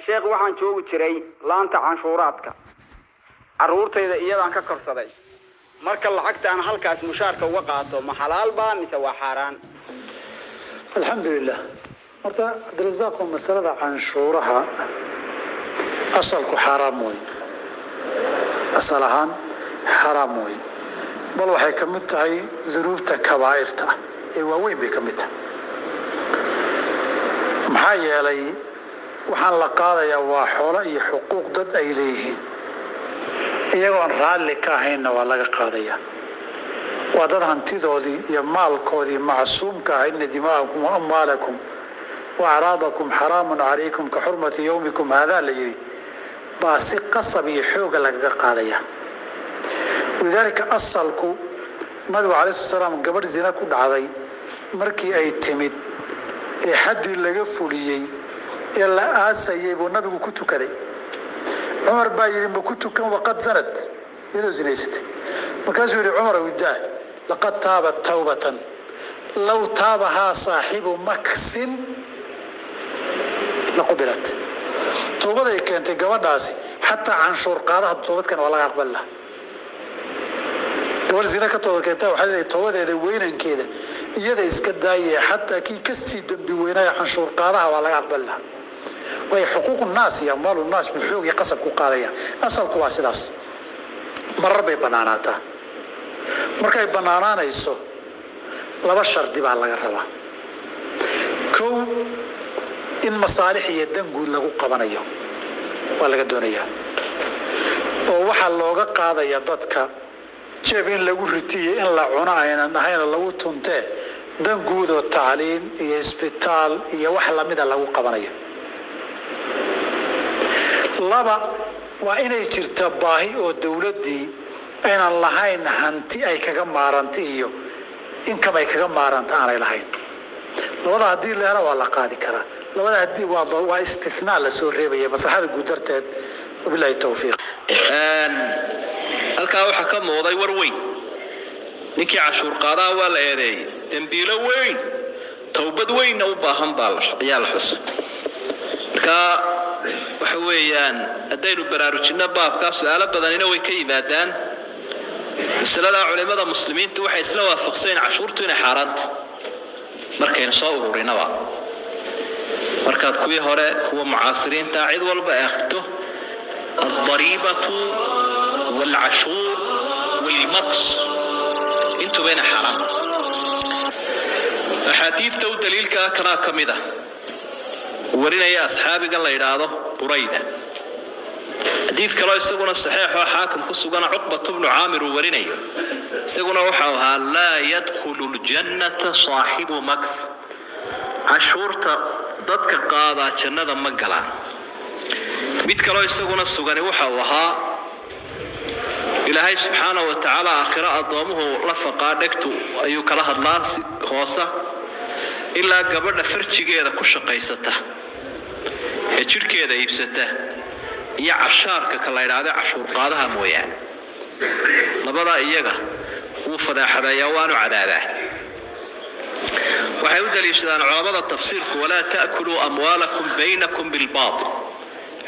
sheekh waxaan joogi jiray laanta canshuuraadka caruurtayda iyadaan ka korsaday marka lacagta aan halkaas mushaarka uga qaato ma xalaal baa mise waa xaraan alxamdulillah horta Abdirazaaq masalada canshuuraha asalku xaraam way asalahan xaraam way bal waxay ka mid tahay dunuubta kabaa'irta ee waaweyn bay ka mid tahay maxaa yeelay waxaan la qaadayaa waa xoolo iyo xuquuq dad ay leeyihiin iyagoon raalli ka ahaynna waa laga qaadayaa waa dad hantidoodii iyo maalkoodii macsuumka ah inna dima'akum wa amwaalakum wa acraadakum xaraamun calaykum ka xurmati yawmikum haadaa la yidhi baa si qasab iyo xooga lagaga qaadayaa walidaalika asalku nabigu calayhi salaam gabadh zina ku dhacday markii ay timid ee xaddii laga fuliyey ee la aasayay buu nabigu ku tukaday cumar baa yidhi ma ku tukan waqad zanad iyadoo zinaysatay markaasuu yidhi cumar widaa laqad taabat tawbatan low taabahaa saaxibu maksin laqubilat towbaday keentay gabadhaasi xataa canshuur qaadaha toobadkan waa laga aqbali lahaa gabadh zina ka toobad keenta waxaa leedahay toobadeeda weynankeeda iyada iska daayee xataa kii ka sii dambi weynaya canshuur qaadaha waa laga aqbali lahaa way xuquuq naas iyo amwaalu naas buu xoog iyo qasab ku qaadaya asalku waa sidaas marar bay banaanaataa markay banaanaanayso laba shardi baa laga rabaa kow in masaalix iyo dan guud lagu qabanayo waa laga doonayaa oo waxaa looga qaadaya dadka jeeb in lagu ritiyo in la cuno aynan ahayna lagu tuntee dan guud oo tacliin iyo isbitaal iyo wax lamida lagu qabanayo laba waa inay jirta baahi oo dawladdii aynan lahayn hanti ay kaga maaranta iyo inkam ay kaga maaranta aanay lahayn labada haddii la helo waa la qaadi karaa labada haddii waa istinaa la soo reebaya maslaxada guud darteed wabilaahi tawfiiq halkaa waxaa ka muuqday war weyn ninkii cashuur qaadaha waa la eedeeyey dembiilo weyn towbad weynna u baahan baa ayaa la xusay markaa waxa weeyaan haddaynu baraarujinno baabkaa su-aalo badanina way ka yimaadaan masaladaa culimada muslimiinta waxay isla waafaqseen cashuurtu inay xaaraanta markaynu soo ururinaba markaad kuwii hore kuwa mucaasiriinta cid walba ay akhrito aldariibatu waalcashuur waalmaks intuba inay xaaraanta axaadiidta u daliilkaa kanaa ka mid ah warinaya asxaabigan la yidhaahdo burayda xadiid kaloo isaguna saxiixoo xaakim ku sugana cuqbatu bnu caamir uu warinayo isaguna waxau ahaa laa yadkhulu ljannata saaxibu maks cashuurta dadka qaadaa jannada ma galaan mid kaloo isaguna sugani waxa uu ahaa ilaahay subxaanahu wa tacaala aakhiro addoomuhu la faqaa dhegtu ayuu kala hadlaa hoosa ilaa gabadha farjigeeda ku shaqaysata ee jidhkeeda iibsata iyo cashaarka ka la yidhaahda cashuur qaadaha mooyaane labadaa iyaga wuu fadaaxadeeyaa waanu cadaadaa waxay u daliishadaan culamada tafsiirku walaa ta'kuluu amwaalakum baynakum bilbaatil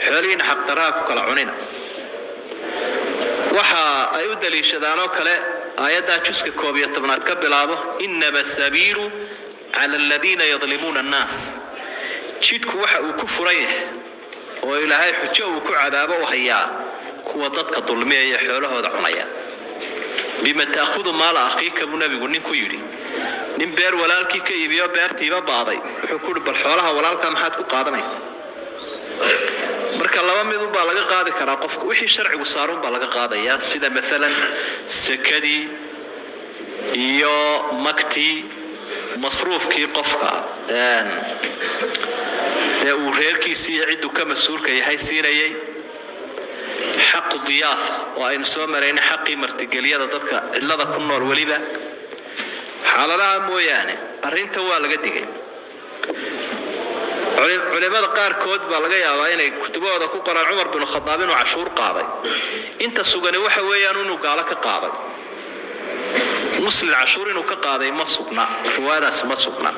xoolihiina xaqdarraha ku kala cunina waxa ay u daliishadaanoo kale aayaddaa juska 11 ka bilaabo innama sabiilu cala aladiina yadlimuuna annaas jidku waxa uu ku furan yahay oo ilaahay xujo uu ku cadaabo u hayaa kuwa dadka dulmiyaya xoolahooda cunaya bima ta'khudhu maala akhiika buu nabigu ninku yidhi nin beer walaalkii ka iibiyo beertiiba baaday wuxuu ku bal xoolaha walaalka maxaad ku qaadanaysaa marka laba mid u baa laga qaadi karaa qofku wixii sharcigu saarun baa laga qaadayaa sida mesela sakadii iyo maktii masruufkii qofka uu reerkiisii ciddu ka mas-uulka yahay siinayay xaqu diyaafa oo aynu soo marayna xaqii martigelyada dadka cidlada ku nool weliba xaaladaha mooyaane arrinta waa laga digay culimada qaarkood baa laga yaabaa inay kutubahooda ku qoraan cumar bin khadaab inuu cashuur qaaday inta sugani waxa weeyaan inuu gaalo ka qaaday muslim cashuur inuu ka qaaday ma sugna riwaayadaasi ma sugna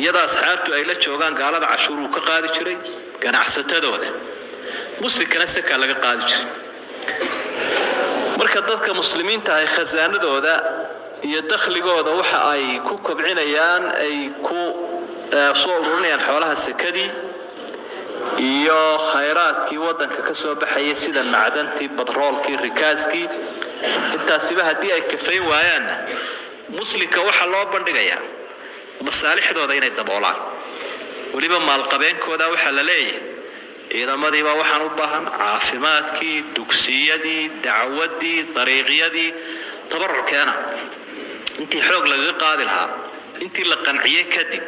iyada asxaabtu ay la joogaan gaalada cashuur uu ka qaadi jiray ganacsatadooda muslimkana saka laga qaadi jiray marka dadka muslimiinta ay khasaanadooda iyo dakhligooda waxa ay ku kobcinayaan ay ku soo ururinayaan xoolaha sakadii iyo khayraadkii wadanka ka soo baxay sida macdantii badroolkii rikaaskii intaasiba haddii ay kafayn waayaan muslimka waxa loo bandhigayaa masaalixdooda inay daboolaan waliba maalqabeenkooda waxa la leeyahay ciidamadiiba waxaan u baahan caafimaadkii dugsiyadii dacwadii dariiqyadii tabaruceena intii xoog laga qaadi lahaa intii la qanciyay kadib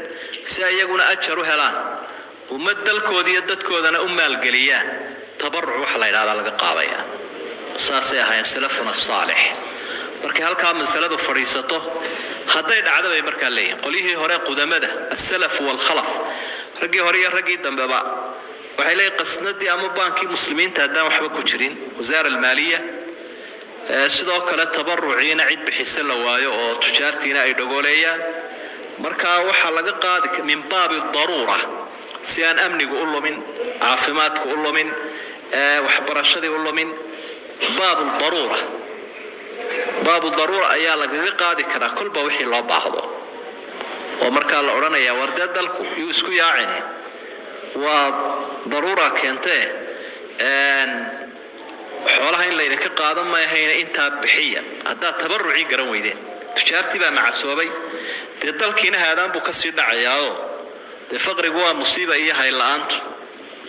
si ayaguna ajar u helaan ummad dalkooda iyo dadkoodana u maalgeliyaan tabaruc waxa la yiraahdaa laga qaadaya saasay ahayn salafuna saalix markii halka masaladu fariisato hadday dhacdo ay markaa leeyihiin qolihii hore qudamada as-salaf wal khalaf ragii hore iyo ragii dambeba waxay leeyihiin qasnadii ama baankii muslimiinta hadaan waxba ku jirin wasaarada almaaliya sidoo kale tabaruciina cid bixisa la waayo oo tujaartiina ay dhagoleeyaan markaa waxa laga qaadi min baabi daruura si aan amnigu u lumin caafimaadku u lumin waxbarashadii u lumin baabu daruura ayaa laga qaadi karaa kulba wixii loo baahdo oo markaa la oranayaa warda dalku uu isku yaacin waa daruura keentee xoolaha in la idinka qaadan ma ahayna intaa bixiya haddaa tabaruci garan weydeen tujaartii baa macasoobay dee dalkiina haadaan buu kasii dhacayaa dee faqrigu waa musiiba iyo hayl-aantu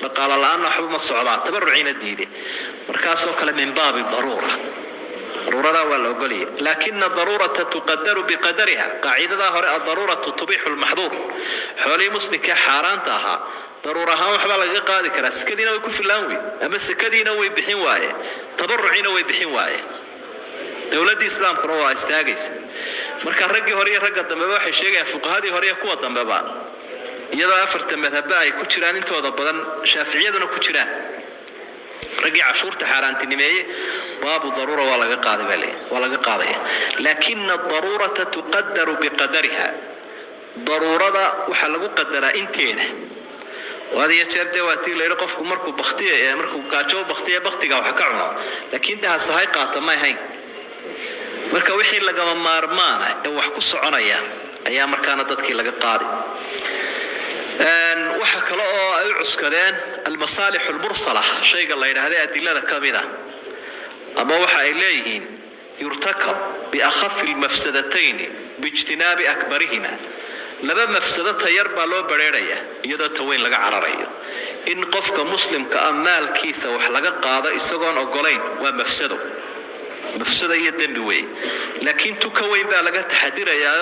dhaqaale la-aan waxba ma socdaan tabaruciina diiday markaasoo kale min baabi daruura ضرورة ولا أقولي لكن الضرورة تقدر بقدرها قاعدة هراء الضرورة تبيح المحظور حولي مسلك حاران تاها ضرورة ها وحبال قاعدة كلا سكدينا ويكون في اللانوي أما سكدينا ويبحين وايه تبرعين ويبحين وايه دولة الإسلام كروا استاجس مركز رجع هرية رجع تنبأ حشية فقهاء هرية قوة تنبأ يلا أفرت مذهبا يكتشران أنتوا ضبطان شافعية دون كتشران رجع عشور تحاران تنمية باب ضرورة ولا قاضي لكن الضرورة تقدر بقدرها ضرورة وحلقوا قدرها انتين وهذه يشرد واتي ليرقف مركو بختيه مركو كاتشو بختيه بختيغا وحكعنا لكن ده صحيقة ما هي marka wixii laga maarmaana ee wax ku soconaya ayaa markaana dadkii laga qaaday waxa kale oo ay cuskadeen al-masalih al-mursala shayga la yiraahdo adilada kamida ama waxa ay leeyihiin yurtakab bi akhaf al-mafsadatayn bijtinabi akbarihima laba mafsadata yar baa loo bareeraya iyadoo taweyn laga cararayo in qofka muslimka amaalkiisa wax laga qaado isagoon ogolayn waa mafsado مفسدة يدم بوي لكن تكوين بالغة تحدير يا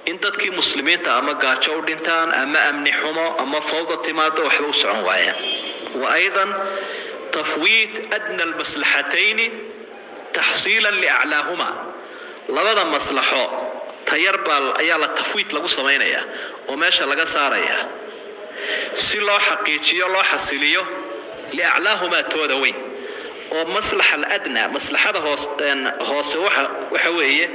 إن تدكي مسلمين أما قاتشو دينتان أما أمن حما أما فوضى تمادة وحلوس عنوايا وأيضا تفويت أدنى المصلحتين تحصيلا لأعلاهما لبدا مصلحة تيربال أيالا تفويت لغو سمينيا وماشا لغا ساريا سيلو حقيقي الله حصيليو لأعلاهما تودوين ومصلحة الأدنى مصلحة هوس وحوية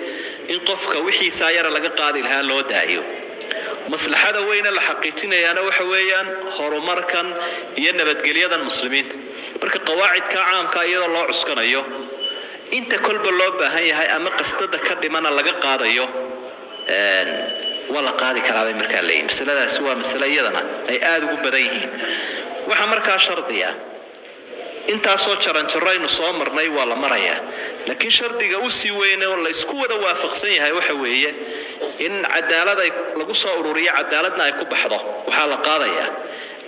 إن قفك وحي ساير لقى قاضي لها لو دايو مصلحة وين الحقيقتين يانا وحويا هرمركا ينبت قليدا المسلمين برك قواعد كعام كايدا الله عسكنا يو انت كل باللوبة هاي اما قصدك كردمانا لقى قاضي يو ولا قاضي كلامي مركالين مسألة سوا مسألة يدنا اي آدو بديهين وحا مركا شرطية انت سو جرانجرaynu soo marnay waa la maraya laakiin shardiga uu si weyn oo la isku wada waafaqsan yahay waxa weeye in cadaalad ay lagu soo ururiyo cadaaladna ay ku baxdo waxa la qaadaya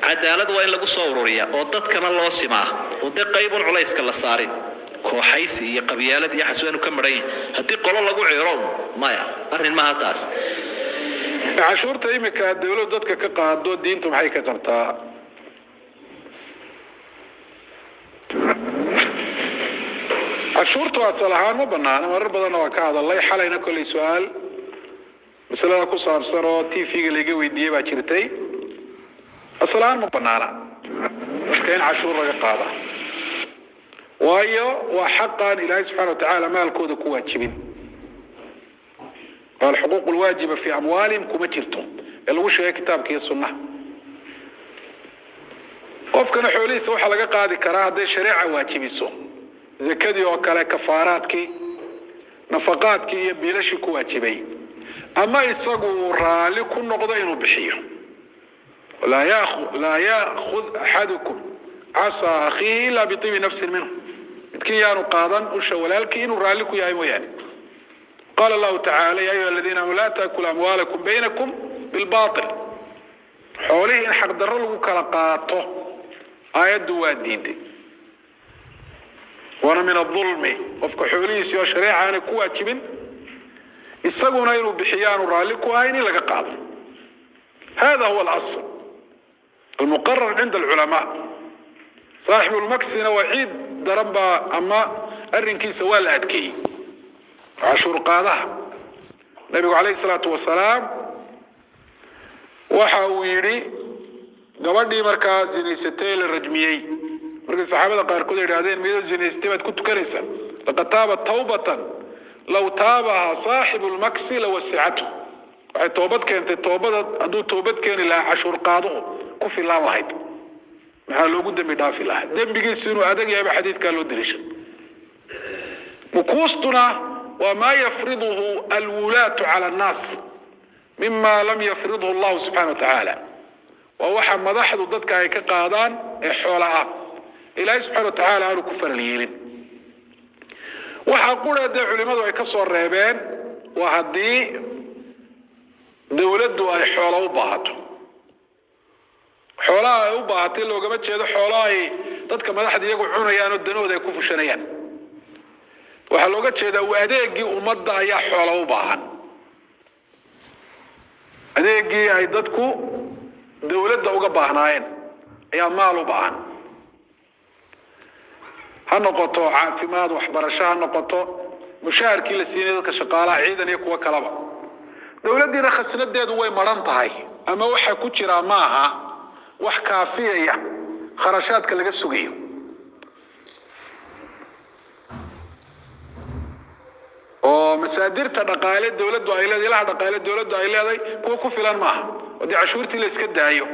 cadaalad waa in lagu soo ururiyo oo dadkana loo simaa oo dad qaybun culayska la saarin kooxaysi iyo qabyaalad iyo xasweenu ka maray hadii qolo lagu ciiro maya arrin ma hataas cashuurta imika dawladda dadka ka qaado diintu maxay ka qabtaa cashuurtu asal ahaan ma banaana marar badan oo ka hadalay xalayna kulli su'aal masalada ku saabsan oo TV-ga laga weydiiyay baa jirtay asal ahaan ma banaana in cashuur laga qaado waayo waa xaqan ilaahay subhanahu wa ta'ala maalkooda ku waajibin والحقوق الواجبة في أموالهم كما جرتم lagu sheegay kitaabka iyo sunnaha qofkana xoolihiisa waxa laga qaadi karaa hadday shariica waajibiso zakadii oo kale kafaaraadkii nafaqaadkii iyo biilashii ku waajibay ama isagu raali ku noqdo inuu bixiyo لا يأخذ أحدكم عصا أخيه إلا بطيب نفس منه midkiin yaanu qaadan usha walaalkii inuu raalli ku yahay mooyaane qaala allahu tacaala ya ayuha aladiina aamanu laa taakulu amwaalakum baynakum bilbaatil xoolihii in xaqdarro lagu kala qaato aayaddu waa diiday waana min adulmi qofka xoolihiisii oo shareeca aanay ku waajibin isaguna inuu bixiyaanu raalli ku ahayn in laga qaado hada huwa alasl almuqarar cinda alculamaa صاحب المكسنا وعيد دربا أما أرنكيس ولا أدكي عشر قادها النبي عليه الصلاة والسلام وحاويري قبضي مركز زنيستيل الرجميي مركز الصحابة قال كل الرياضين ميدو زنيستيبت كنت كنسا لقد تابت توبة لو تابها صاحب المكس لوسعته توبت كانت توبت كان لها عشر قاده كفي الله واحد maxaa loogu dambi dhaafi lahaa dembigiisu inuu adag yahay xadiidka loo dirishay mukuustuna waa ma yafriduhu alwulaatu ala an-nas mimma lam yafridhu Allah subhanahu wa ta'ala wa waxa madaxdu dadka ay ka qaadaan ee xoolaha ilaahay subhanahu wa ta'ala aanu ku farliyeelin waxa quraada culimadu ay ka soo reebeen waa hadii dawladdu ay xoolo u baahato xoolaha ay u baahatay loogama jeedo xoolaha ay dadka madaxda iyagu cunayaan oo danooda ay ku fushanayaan waxaa looga jeedaa waa adeegii ummadda ayaa xoola u baahan adeegii ay dadku dawladda uga baahnaayeen ayaa maal u baahan ha noqoto caafimaad waxbarasho ha noqoto mushaharkii la siinay dadka shaqaalaha ciidan iyo kuwa kalaba dawladdiina khasnadeedu way maran tahay ama waxa ku jira maaha wax kaafiyaya kharashaadka laga sugayo oo masaadirta dhaqaale dawladdu ay leedahay ilaha dhaqaale dawladdu ay leedahay kuwa ku filan maaha wadii cashuurtii la iska daayo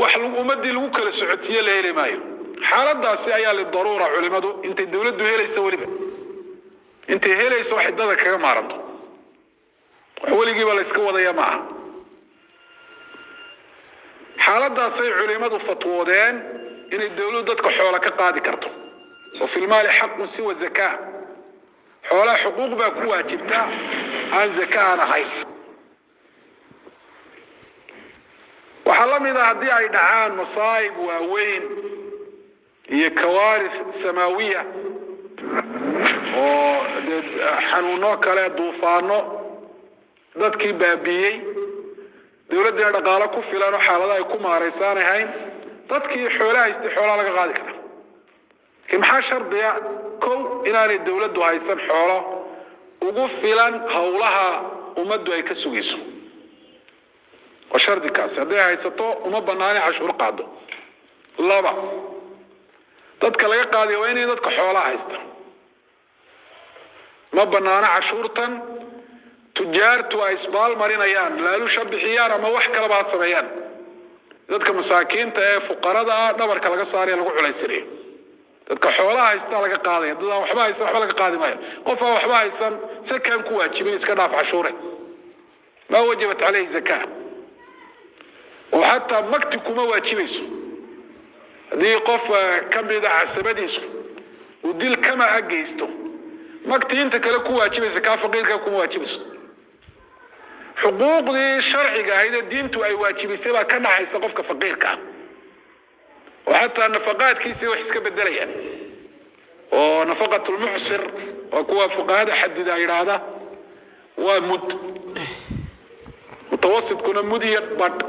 wax ummadii lagu kala socotiyo la heli maayo xaaladaasi ayaa la daruura culimadu intay dawladdu helayso waliba intay helayso wax dada kaga maaranto waligiiba la iska wadaya maaha xaaladaasay culimadu fatwoodeen inay dawladdu dadka xoola ka qaadi karto oo fil maali xaqun siwa zakaa xoolaha xuquuq baa ku waajibta aan zakaa ahayn waxaa la mid ah haddii ay dhacaan masaa'ib waaweyn iyo kawaarith samaawiya oo xanuuno kale duufaano dadkii baabiiyey dawladda dhaqaale ku filan oo xaalada ay ku maareysan ahayn dadkii xoolaha haystay xoolaha laga qaadi kara maxaa shardiya kow inaanay dawladdu haysan xoolo ugu filan howlaha ummaddu ay ka sugayso waa shardi kaasi hadday haysato uma banaani cashuur qaado laba dadka laga qaadiyo waa inay dadka xoolaha haysta ma banaana cashuurtan tujaartu ay isbaal marinayaan laalusha bixiyaan ama wax kalaba ha sameeyaan dadka masaakiinta ee fuqarada dhabarka laga saarayo lagu culaysanayo dadka xoolaha haysta laga qaadaya dad aan waxba haysan waxba laga qaadi maayo qof aan waxba haysan sakaan ku waajibin iska dhaaf cashuure ma wajibat alayhi zakaa oo hatta makti kuma waajibayso hadii qof kamida casabadiisu uu dil kama ageysto makti inta kale ku waajibaysa ka faqiirka kuma waajibayso xuquuqdii sharciga ahayd diintu ay waajibisay baa ka dhaxaysa qofka faqiirka وحتى النفقات كيسي وحسك بدليا ونفقة المعسر وكوا فقهاء حدد إرادة ومد متوسط كنا مدية بط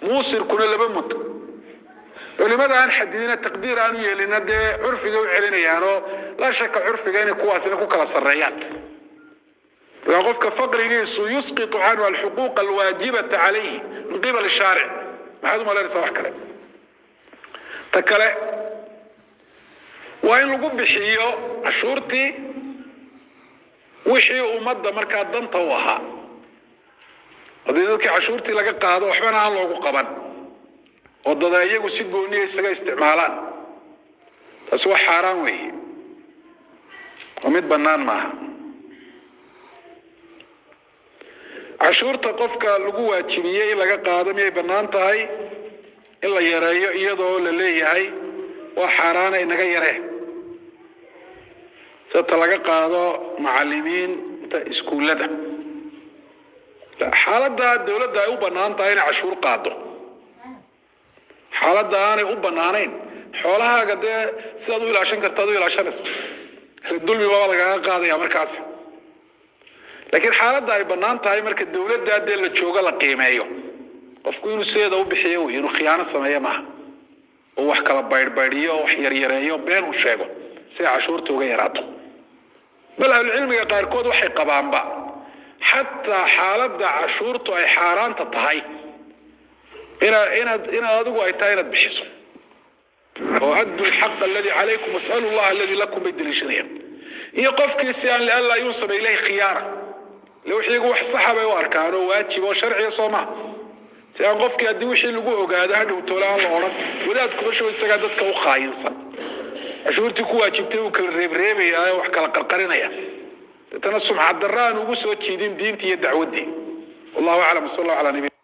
موسر كنا لبمد ولماذا أن حددنا التقدير أنه يلينا ده عرفي جو علينا يعني لا شك عرفي جاني كواس إنه كلا سريان ويقف كفقر يسقط عنه الحقوق الواجبة عليه من قبل الشارع ما هذا ما لا يصلح كلام تكلا وين لقوا بحيو عشورتي وحي ومدة مركات دنطة وها haddii dadkii cashuurtii laga qaado waxbana aan loogu qaban oo dada iyagu si gooniya isaga isticmaalaan taasi waa xaaraan weeye oo mid bannaan maaha cashuurta qofka lagu waajibiyey in laga qaado miyay bannaan tahay in la yareeyo iyadoo la leeyahay waa xaaraana inaga yaree sida laga qaado macallimiinta iskuullada xaaladda dawladda ay u bannaan tahay inay cashuur qaado xaaladda aanay u bannaanayn xoolahaaga dee sidaad u ilaashan kartaad u ilaashanaysa dulmi baa lagaga qaadaya markaas laakiin xaaladda ay bannaan tahay marka dawladda dee la joogo la qiimeeyo qofku inuu seeda u bixiyo wey inuu khiyaano sameeyo maaha oo wax kala baydhbaydhiyo oo wax yaryareeyo been uu sheego si ay cashuurta uga yaraato bal ahlucilmiga qaarkood waxay qabaanba xataa xaaladda cashuurtu ay xaaraanta tahay inaad adigu ay tahay inaad bixiso oo addu lxaqa alladii calaykum wasalu llaha alladii lakum bay daliishanayaan iyo qofkii si aan lianlaa yunsaba ilayhi khiyaana lewxiigu wax saxa bay u arkaan oo waajib oo sharciya soo maha si aan qofkii haddii wixii lagu ogaado hadhow toole aan la odhan wadaad kuma show isagaa dadka u khaayinsan cashuurtii ku waajibtay uu kala reebreebayaa oo wax kala qarqarinaya deetana sumcad darra aan ugu soo jiidin diintii iyo dacwaddii wallahu aclam sal allahu calaa nabiy